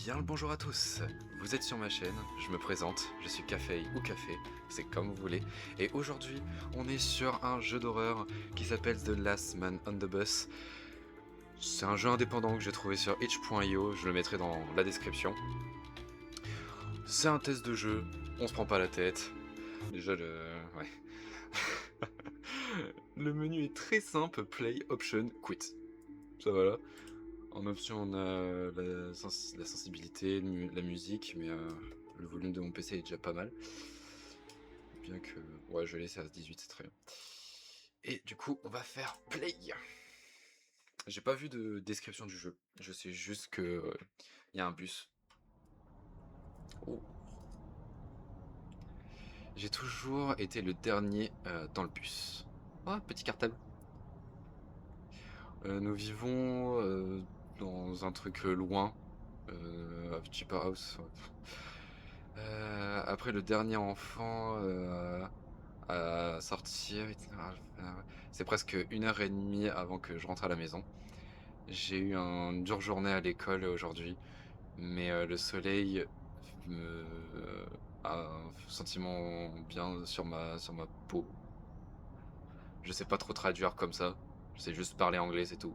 Bien le bonjour à tous, vous êtes sur ma chaîne, je me présente, je suis Café ou Café, c'est comme vous voulez, et aujourd'hui on est sur un jeu d'horreur qui s'appelle The Last Man on the Bus. C'est un jeu indépendant que j'ai trouvé sur itch.io, je le mettrai dans la description. C'est un test de jeu, on se prend pas la tête. Déjà ouais. Le menu est très simple, Play, Option, Quit. Ça voilà. En option, on a la sensibilité, la musique, mais le volume de mon PC est déjà pas mal. Bien que... Ouais, je vais laisser à 18, c'est très bien. Et du coup, on va faire play. J'ai pas vu de description du jeu. Je sais juste que y a un bus. Oh. J'ai toujours été le dernier dans le bus. Oh, petit cartable. Nous vivons dans un truc loin. Cheaper House. Après le dernier enfant à sortir, c'est presque 1 heure et demie avant que je rentre à la maison. J'ai eu une dure journée à l'école aujourd'hui, mais le soleil a un sentiment bien sur ma peau. Je sais pas trop traduire comme ça, je sais juste parler anglais, c'est tout.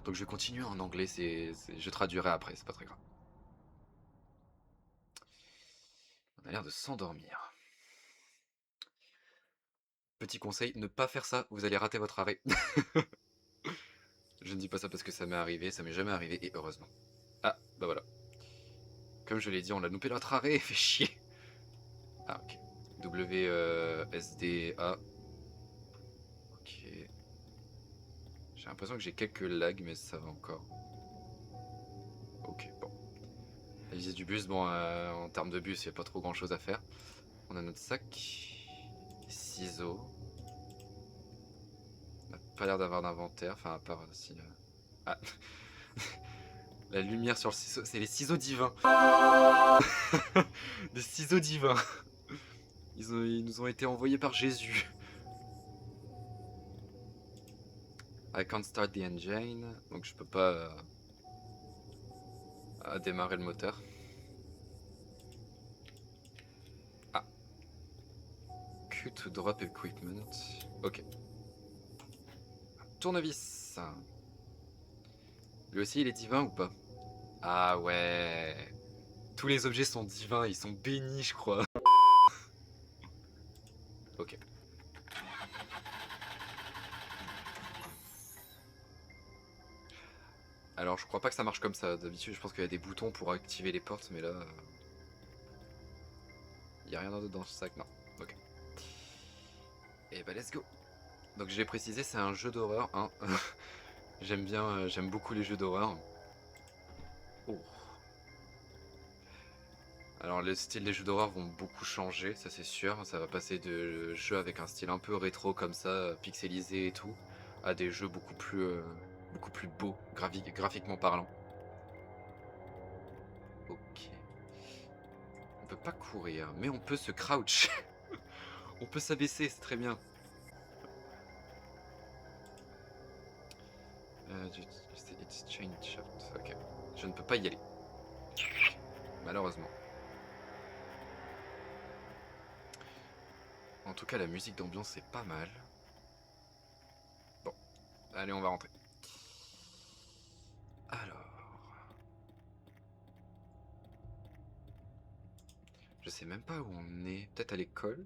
Donc je vais continuer en anglais, je traduirai après, c'est pas très grave. On a l'air de s'endormir. Petit conseil, ne pas faire ça, vous allez rater votre arrêt. Je ne dis pas ça parce que ça m'est arrivé, ça m'est jamais arrivé, et heureusement. Ah, bah voilà. Comme je l'ai dit, on a loupé notre arrêt, fait chier. Ah, ok. WSDA. Ok. J'ai l'impression que j'ai quelques lags, mais ça va encore. Ok, bon. La visite du bus, bon, en termes de bus, il n'y a pas trop grand chose à faire. On a notre sac. Ciseaux. On n'a pas l'air d'avoir d'inventaire, enfin, à part si... Ah. La lumière sur le ciseau, c'est les ciseaux divins. Des ciseaux divins. Ils nous ont été envoyés par Jésus. I can't start the engine, donc je peux pas démarrer le moteur. Ah. Q to drop equipment. Ok. Tournevis. Lui aussi, il est divin ou pas? Ah ouais. Tous les objets sont divins, ils sont bénis, je crois. Ok. Alors, je crois pas que ça marche comme ça. D'habitude, je pense qu'il y a des boutons pour activer les portes, mais là... Il y a rien d'autre dans ce sac, non. Ok. Et bah, let's go. Donc, je l'ai précisé, c'est un jeu d'horreur, hein. J'aime bien, j'aime beaucoup les jeux d'horreur. Oh. Alors les styles des jeux d'horreur vont beaucoup changer, ça c'est sûr. Ça va passer de jeux avec un style un peu rétro comme ça, pixelisé et tout, à des jeux beaucoup plus beaux, graphiquement parlant. Ok. On peut pas courir, mais on peut se crouch. On peut s'abaisser, c'est très bien. It's chain shaft. Ok. Je ne peux pas y aller. Malheureusement. En tout cas, la musique d'ambiance c'est pas mal. Bon, allez, on va rentrer. Alors, je sais même pas où on est. Peut-être à l'école?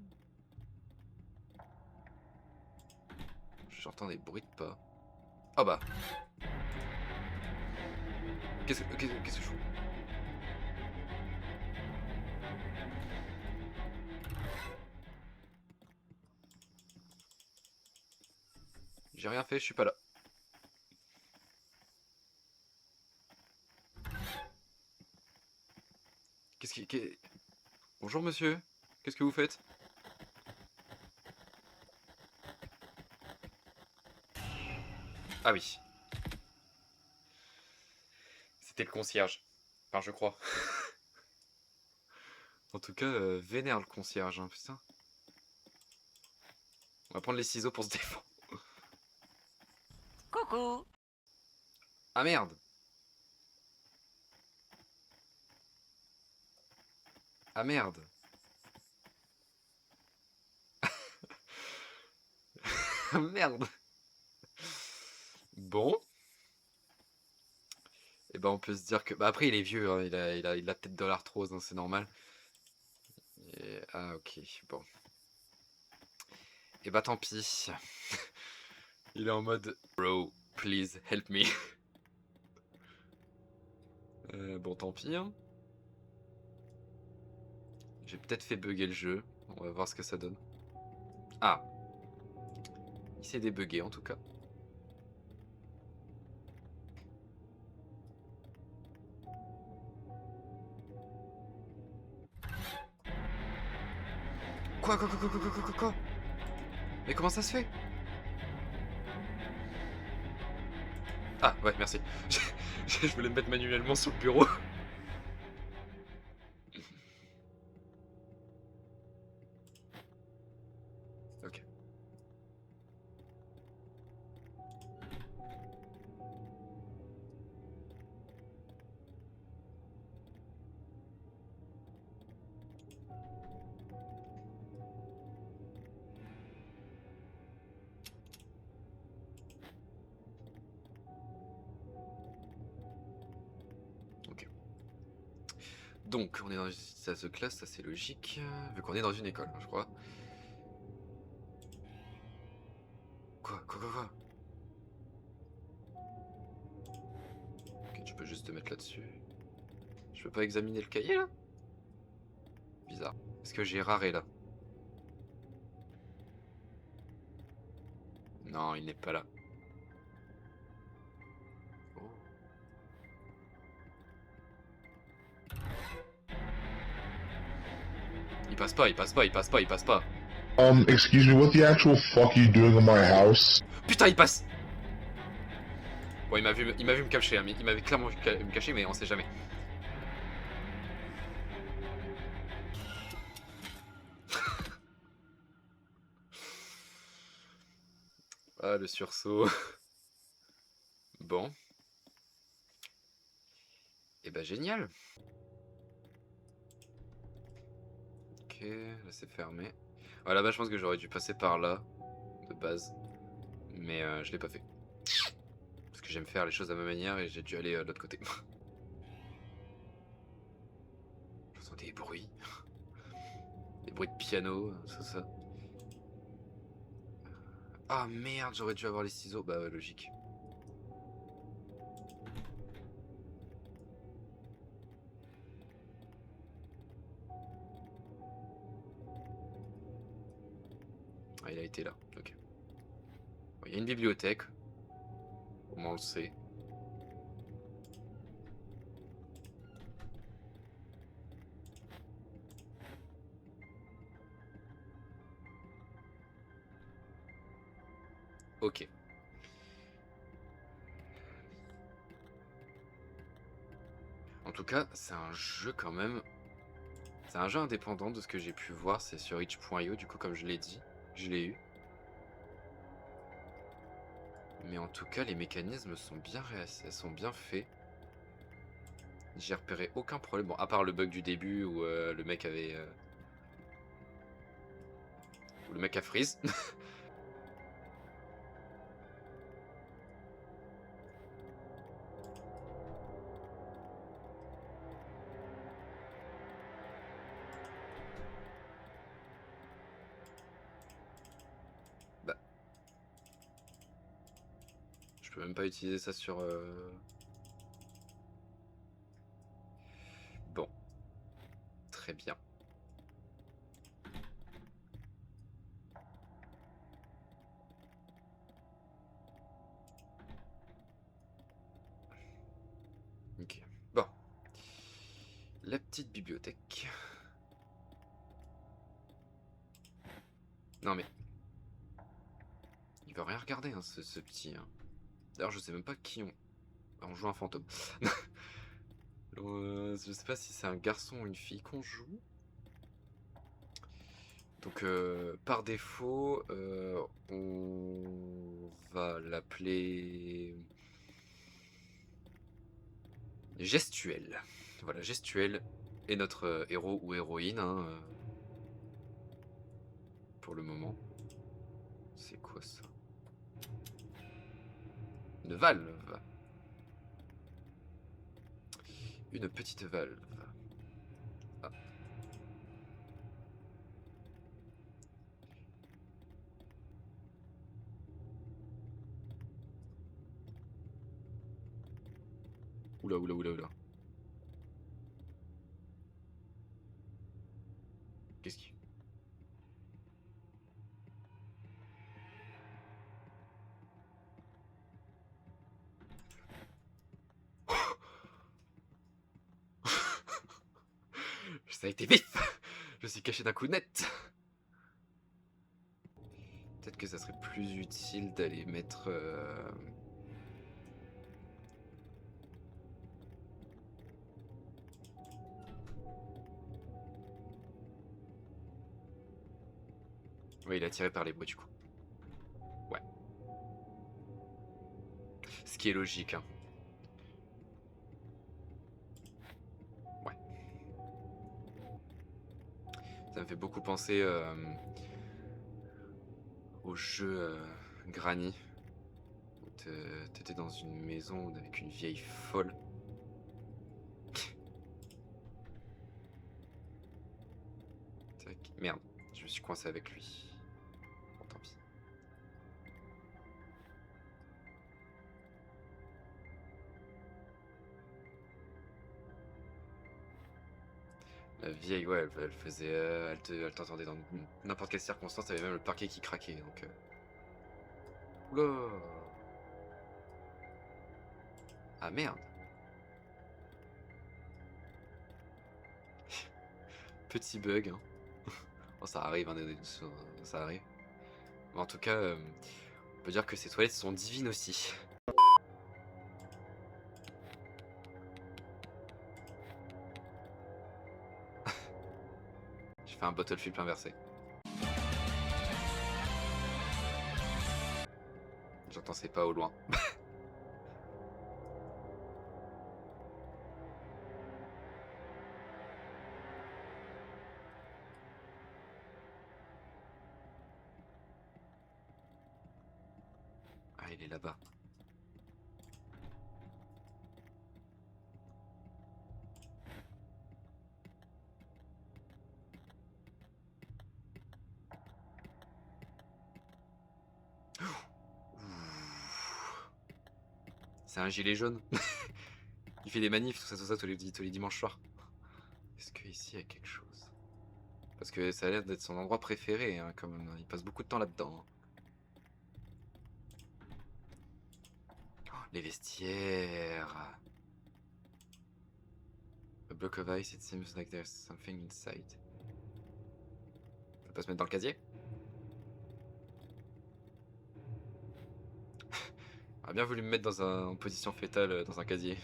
J'entends des bruits de pas. Oh bah. Qu'est-ce que je fous? J'ai rien fait, je suis pas là. Qu'est-ce qui... Bonjour monsieur. Qu'est-ce que vous faites? Ah oui. C'était le concierge. Enfin, je crois. En tout cas, vénère le concierge, hein, putain. On va prendre les ciseaux pour se défendre. Coucou. Ah merde. Ah merde. Ah merde. Bon. Et ben on peut se dire que... Bah après il est vieux, hein. Il a peut-être de l'arthrose, hein, c'est normal. Ah ok, bon. Et bah tant pis. Il est en mode bro, please help me. Bon tant pis. Hein. J'ai peut-être fait bugger le jeu. On va voir ce que ça donne. Ah. Il s'est débugué en tout cas. Quoi? Mais comment ça se fait? Ah ouais, merci. Je voulais me mettre manuellement sur le bureau. Ok. Ok. Donc, on est dans une salle de classe, ça c'est logique, vu qu'on est dans une école, je crois. Quoi? Ok, tu peux juste te mettre là-dessus. Je peux pas examiner le cahier là? Bizarre. Est-ce que j'ai raré là? Non, il n'est pas là. Oh. Il passe pas. Excuse me, what the actual fuck are you doing in my house? Putain, il passe! Bon, il m'a vu me cacher, hein, il m'avait clairement vu me cacher, mais on sait jamais. Ah, le sursaut. Bon. Et bah génial. Ok, là c'est fermé. Voilà, bah je pense que j'aurais dû passer par là, de base. Mais je l'ai pas fait. Parce que j'aime faire les choses à ma manière et j'ai dû aller de l'autre côté. J'entends des bruits. Des bruits de piano, c'est ça. Ah merde, j'aurais dû avoir les ciseaux. Bah ouais, logique. Ah, il a été là, ok. Il y a une bibliothèque. Au moins on le sait. Ok. En tout cas, c'est un jeu quand même. C'est un jeu indépendant de ce que j'ai pu voir. C'est sur itch.io, du coup, comme je l'ai dit. Je l'ai eu. Mais en tout cas, les mécanismes sont sont bien faits. J'ai repéré aucun problème. Bon, à part le bug du début où le mec avait. Où le mec a freeze. Bah. Je peux même pas utiliser ça sur. Bon. Très bien. Ok. Bon. La petite bibliothèque. Non mais. Il va rien regarder, hein, ce petit. Hein. D'ailleurs, je sais même pas qui on. On joue un fantôme. Je sais pas si c'est un garçon ou une fille qu'on joue. Donc par défaut, on va l'appeler Gestuelle. Voilà, Gestuelle. Et notre héros ou héroïne, hein, pour le moment. C'est quoi ça? Une valve. Une petite valve. Ah. Oula, oula, oula, oula. Qu'est-ce qui... Ça a été vif. Je suis caché d'un coup net. Peut-être que ça serait plus utile d'aller mettre... Oui, il est attiré par les bruits du coup. Ouais. Ce qui est logique, hein. Ouais. Ça me fait beaucoup penser au jeu Granny. Où t'étais dans une maison avec une vieille folle. Tac. Merde, je me suis coincé avec lui. Bon, tant pis. La vieille, ouais, elle faisait... elle t'entendait dans n'importe quelle circonstance, t'avais même le parquet qui craquait, donc... Oula. Ah merde. Petit bug, hein. Bon, ça arrive, hein, ça arrive. Mais en tout cas, on peut dire que ces toilettes sont divines aussi. J'ai fait un bottle flip inversé. J'entends ses pas au loin. Ah, il est là-bas. C'est un gilet jaune. Il fait des manifs, tout ça, tous les dimanches soirs. Est-ce qu'ici il y a quelque chose? Parce que ça a l'air d'être son endroit préféré, hein, quand même. Il passe beaucoup de temps là-dedans. Oh, les vestiaires. A block of ice, it seems like there's something inside. On peut pas se mettre dans le casier? J'aurais bien voulu me mettre en position fétale dans un casier.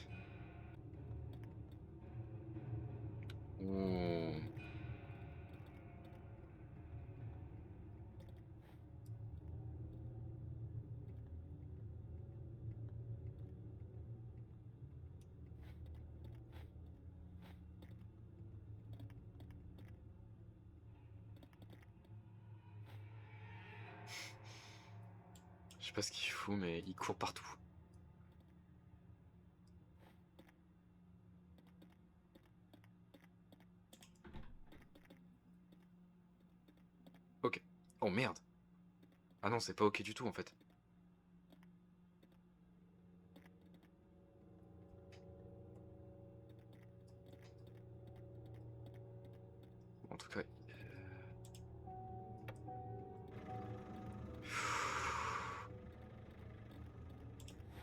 Ouh. Je sais pas ce qu'il fout, mais il court partout. Ok. Oh merde. Ah non, c'est pas ok du tout en fait. En tout cas...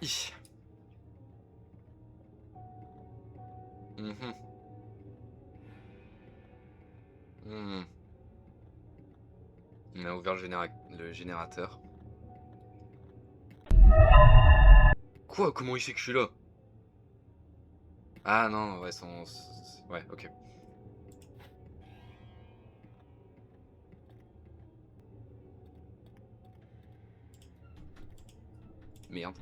Hi. Mhm. Mhm. On a ouvert le générateur. Quoi? Comment il sait que je suis là? Ah non, ouais, ouais, ok. Merde.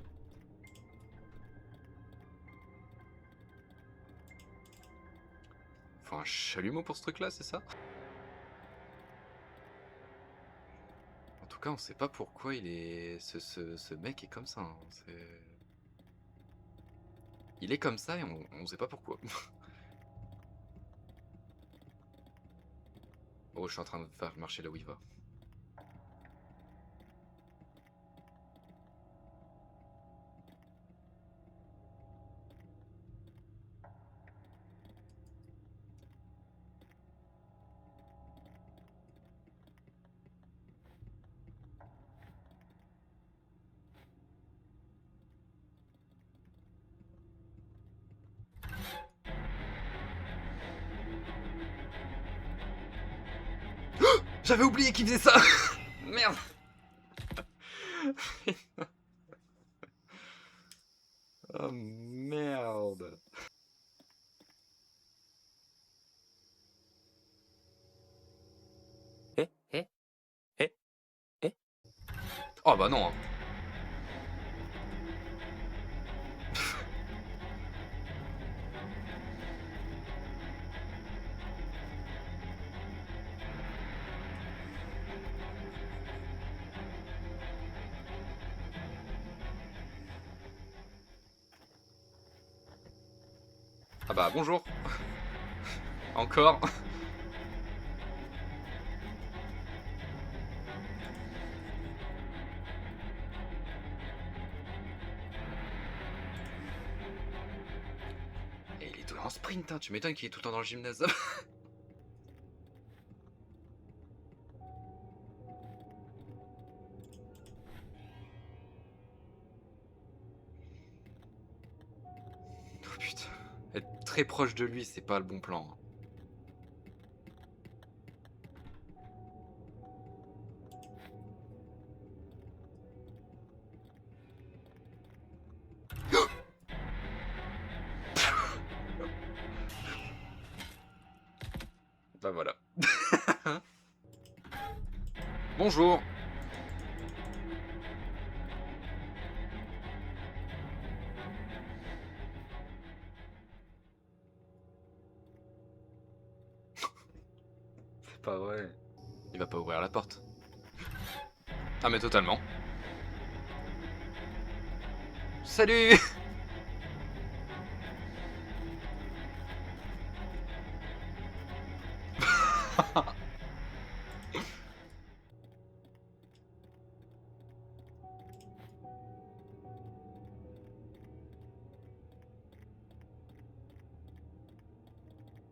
Faut un chalumeau pour ce truc-là, c'est ça? En tout cas, on sait pas pourquoi il est... Ce mec est comme ça, hein. Il est comme ça et on sait pas pourquoi. Oh, je suis en train de faire marcher là où il va. J'avais oublié qu'il faisait ça. Merde. Oh merde. Oh bah non. Ah bah bonjour. Encore. Et il est tout en sprint, hein. Tu m'étonnes qu'il est tout le temps dans le gymnase. Oh putain. Être très proche de lui, c'est pas le bon plan, hein. Bah voilà. Bonjour. C'est pas vrai. Il va pas ouvrir la porte. Ah mais totalement. Salut.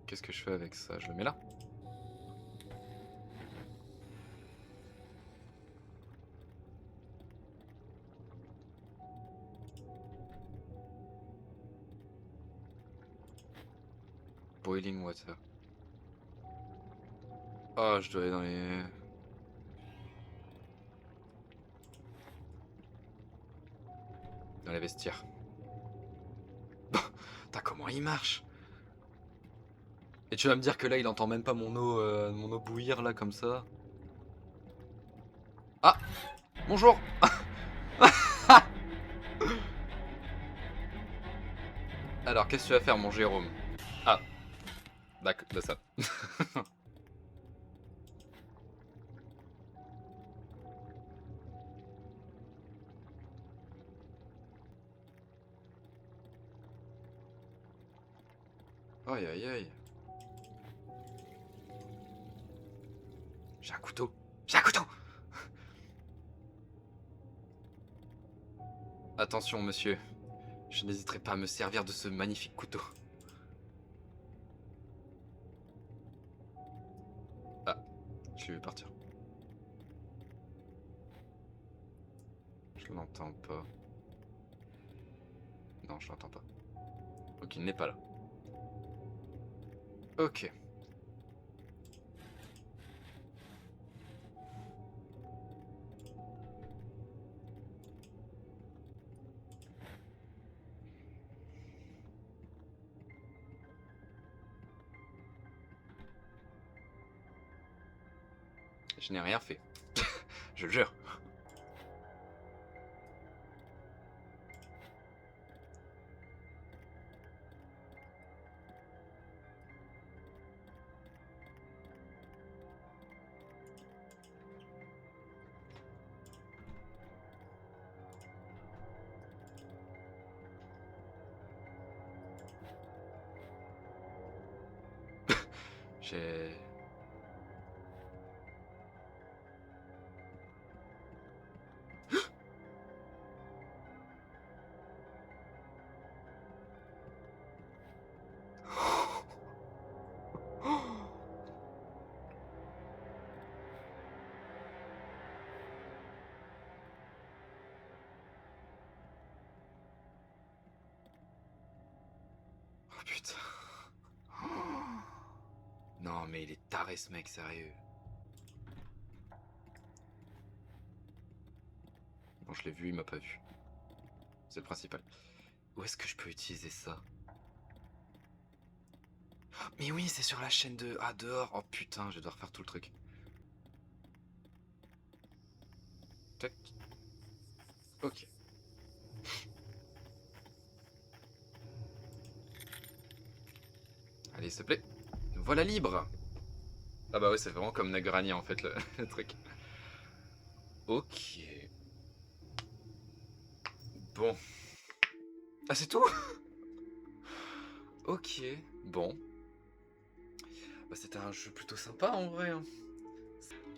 Qu'est-ce que je fais avec ça? Je le mets là? Boiling water. Oh, je dois aller dans les... Dans les vestiaires. Putain, comment il marche? Et tu vas me dire que là, il entend même pas mon eau bouillir, là, comme ça? Ah! Bonjour! Alors, qu'est-ce que tu vas faire, mon Jérôme? Ah, d'accord, de ça. Aïe, aïe, aïe. J'ai un couteau. J'ai un couteau! Attention, monsieur. Je n'hésiterai pas à me servir de ce magnifique couteau. Ah, je vais partir. Je l'entends pas. Non, je l'entends pas. Donc il n'est pas là. Ok. Je n'ai rien fait. Je le jure. J'ai... Oh putain. Non mais il est taré ce mec, sérieux. Bon, je l'ai vu, il m'a pas vu. C'est le principal. Où est-ce que je peux utiliser ça? Mais oui, c'est sur la chaîne de... Ah, dehors. Oh putain, je dois refaire tout le truc. Tac. Ok. Allez, s'il te plaît. Voilà libre. Ah bah ouais, c'est vraiment comme Nagrani en fait, le truc. Ok. Bon. Ah, c'est tout? Ok. Bon. Bah, c'était un jeu plutôt sympa en vrai, hein.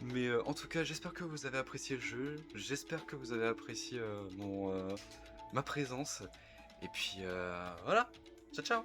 Mais en tout cas, j'espère que vous avez apprécié le jeu. J'espère que vous avez apprécié ma présence. Et puis voilà. Ciao, ciao.